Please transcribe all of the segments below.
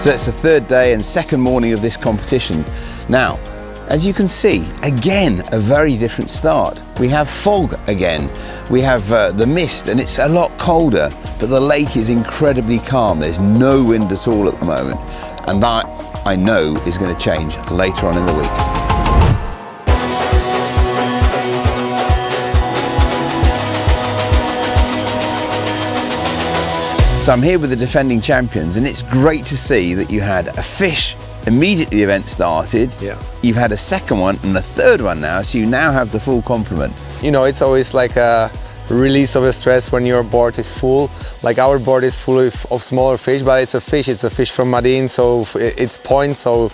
So it's the third day and second morning of this competition. Now, as you can see, again, a very different start. We have fog again. We have the mist, and it's a lot colder, but the lake is incredibly calm. There's no wind at all at the moment. And that, I know, is going to change later on in the week. So I'm here with the defending champions, and it's great to see that you had a fish immediately the event started. Yeah. You've had a second one and a third one now, so you now have the full complement. You know, it's always like a release of a stress when your board is full. Like our board is full of smaller fish, but it's a fish from Madine, so it's points, so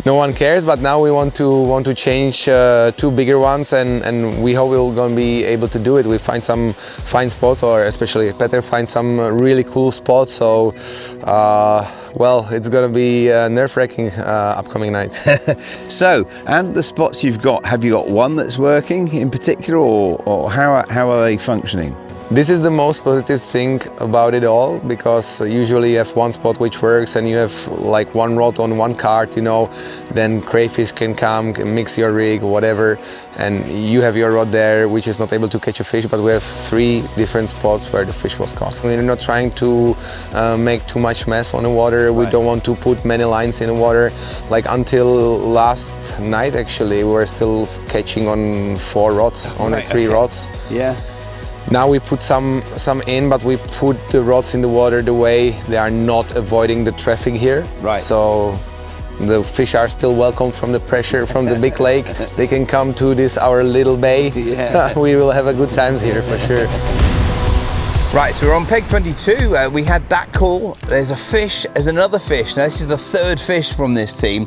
no one cares. But now we want to change two bigger ones, and we hope we're going to be able to do it. We find some fine spots, or especially Peter find some really cool spots. So well, it's going to be nerve-wracking upcoming nights. So, and the spots you've got, have you got one that's working in particular, or how are they functioning? This is the most positive thing about it all, because usually you have one spot which works and you have like one rod on one cart, you know, then crayfish can come, can mix your rig or whatever, and you have your rod there which is not able to catch a fish, but we have 3 different spots where the fish was caught. We're not trying to make too much mess on the water. We don't want to put many lines in the water. Like until last night actually we were still catching on 4 rods, only 3 rods. Yeah. Now we put some in, but we put the rods in the water the way they are not avoiding the traffic here. Right. So the fish are still welcome from the pressure from the big lake. They can come to this our little bay. Yeah. We will have a good times here for sure. Right, so we're on peg 22. We had that call. There's a fish, there's another fish. Now this is the third fish from this team,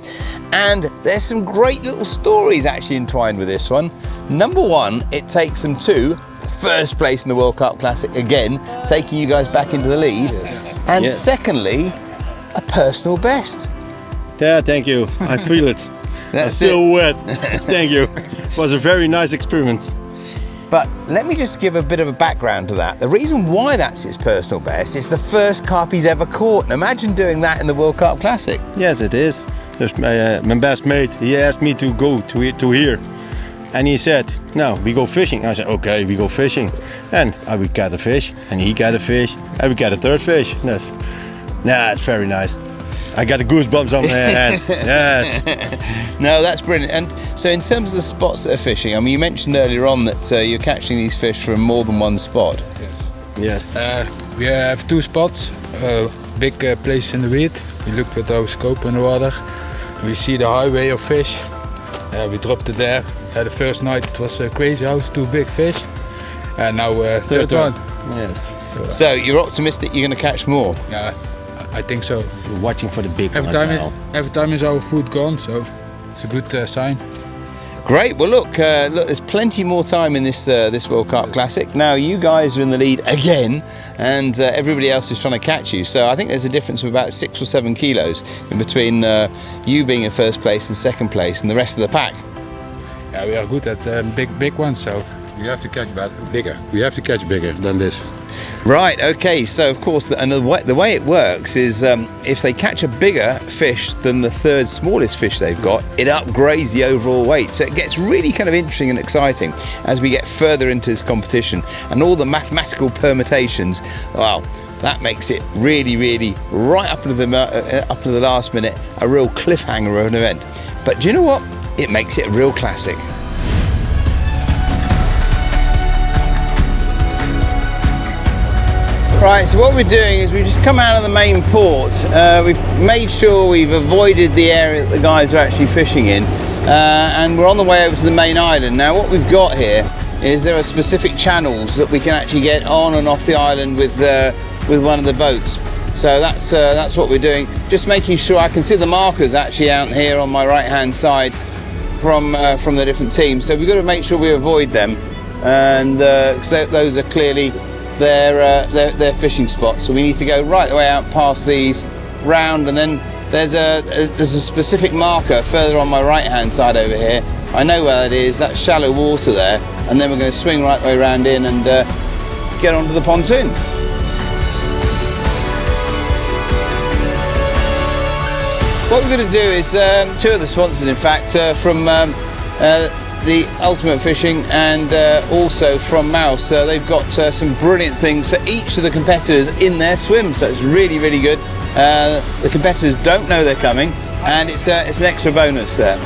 and there's some great little stories actually entwined with this one. Number one, it takes them to first place in the World Cup Classic again, taking you guys back into the lead. And secondly, a personal best. Yeah, thank you. I feel it. I'm still wet. Thank you. It was a very nice experiment. But let me just give a bit of a background to that. The reason why that's his personal best is the first carp he's ever caught. And imagine doing that in the World Cup Classic. Yes, it is. There's my best mate. He asked me to go to here. And he said, no, we go fishing. I said, okay, we go fishing. And we got a fish, and he got a fish, and we got a third fish. It's very nice. I got the goosebumps on my hand. Yes. No, that's brilliant. And so in terms of the spots that are fishing, I mean, you mentioned earlier on that you're catching these fish from more than one spot. Yes. We have 2 spots, big place in the weed. We looked with our scope in the water. We see the highway of fish. We dropped it there. The first night it was crazy house, 2 big fish. And now third one. Yes. So you're optimistic you're going to catch more? Yeah, I think so. We're watching for the big ones now. Every time is our food gone, so it's a good sign. Great. Well, look, there's plenty more time in this World Cup Classic. Now you guys are in the lead again, and everybody else is trying to catch you. So I think there's a difference of about 6 or 7 kilos in between you being in first place and second place and the rest of the pack. Yeah, we are good at big ones, so we have to catch bigger. We have to catch bigger than this. Right, okay, so of course, the way it works is if they catch a bigger fish than the third smallest fish they've got, it upgrades the overall weight. So it gets really kind of interesting and exciting as we get further into this competition, and all the mathematical permutations, well, that makes it really, really, right up to the last minute, a real cliffhanger of an event. But do you know what? It makes it a real classic. Right, so what we're doing is we've just come out of the main port. We've made sure we've avoided the area that the guys are actually fishing in, and we're on the way over to the main island. Now what we've got here is there are specific channels that we can actually get on and off the island with one of the boats. So that's what we're doing. Just making sure I can see the markers actually out here on my right hand side from the different teams. So we've got to make sure we avoid them, and those are clearly their fishing spots. So we need to go right the way out past these, round, and then there's a specific marker further on my right hand side over here. I know where that is. That's shallow water there, and then we're going to swing right the way around in and get onto the pontoon. What we're going to do is two of the sponsors, in fact, from the Ultimate Fishing and also from Meus. They've got some brilliant things for each of the competitors in their swim, so it's really, really good. The competitors don't know they're coming, and it's an extra bonus there.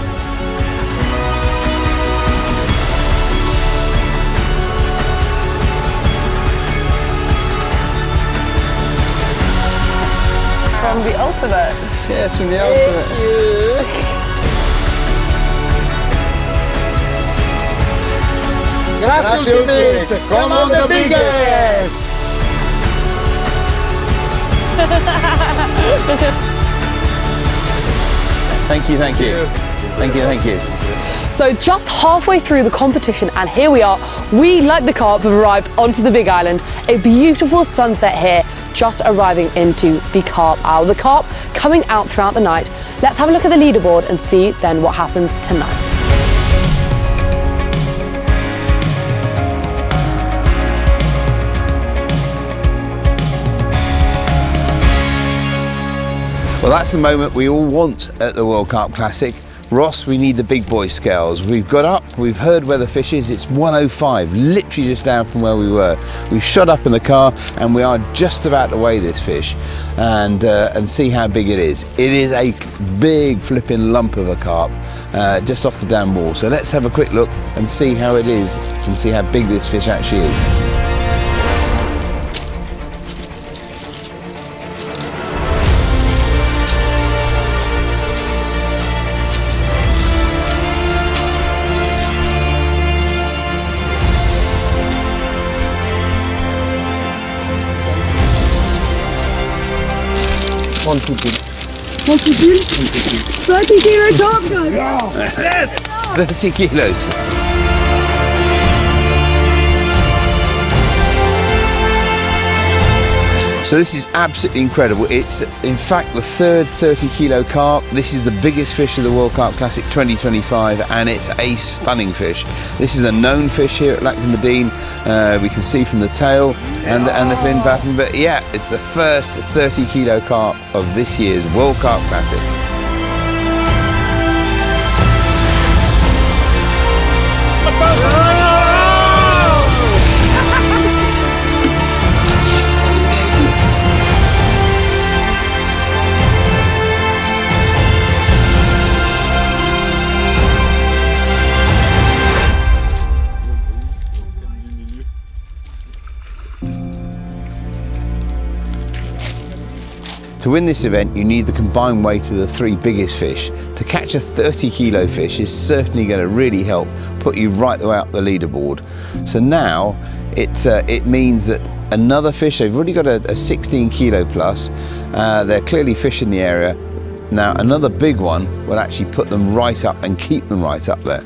From the Ultimate. Yes, from the Ultimate. Thank you. Grazie, come on the biggest! Thank you, thank you. Thank you, thank you. So just halfway through the competition, and here we are. We, like the Carp, have arrived onto the Big Island. A beautiful sunset here, just arriving into the Carp Hour. The Carp coming out throughout the night. Let's have a look at the leaderboard and see then what happens tonight. Well, that's the moment we all want at the World Carp Classic. Ross, we need the big boy scales. We've got up, we've heard where the fish is. It's 105, literally just down from where we were. We've shot up in the car and we are just about to weigh this fish and see how big it is. It is a big flipping lump of a carp just off the dam wall. So let's have a quick look and see how it is and see how big this fish actually is. One, two, 30 kilo carp, guys! Yes! 30 kilos. So this is absolutely incredible. It's in fact the third 30 kilo carp. This is the biggest fish of the World Carp Classic 2025 and it's a stunning fish. This is a known fish here at Madine. We can see from the tail and the fin pattern, but yeah, it's the first 30 kilo carp of this year's World Carp Classic. To win this event, you need the combined weight of the three biggest fish. To catch a 30 kilo fish is certainly going to really help put you right the way up the leaderboard. So now it means that another fish, they've already got a 16 kilo plus, they're clearly fish in the area. Now another big one will actually put them right up and keep them right up there.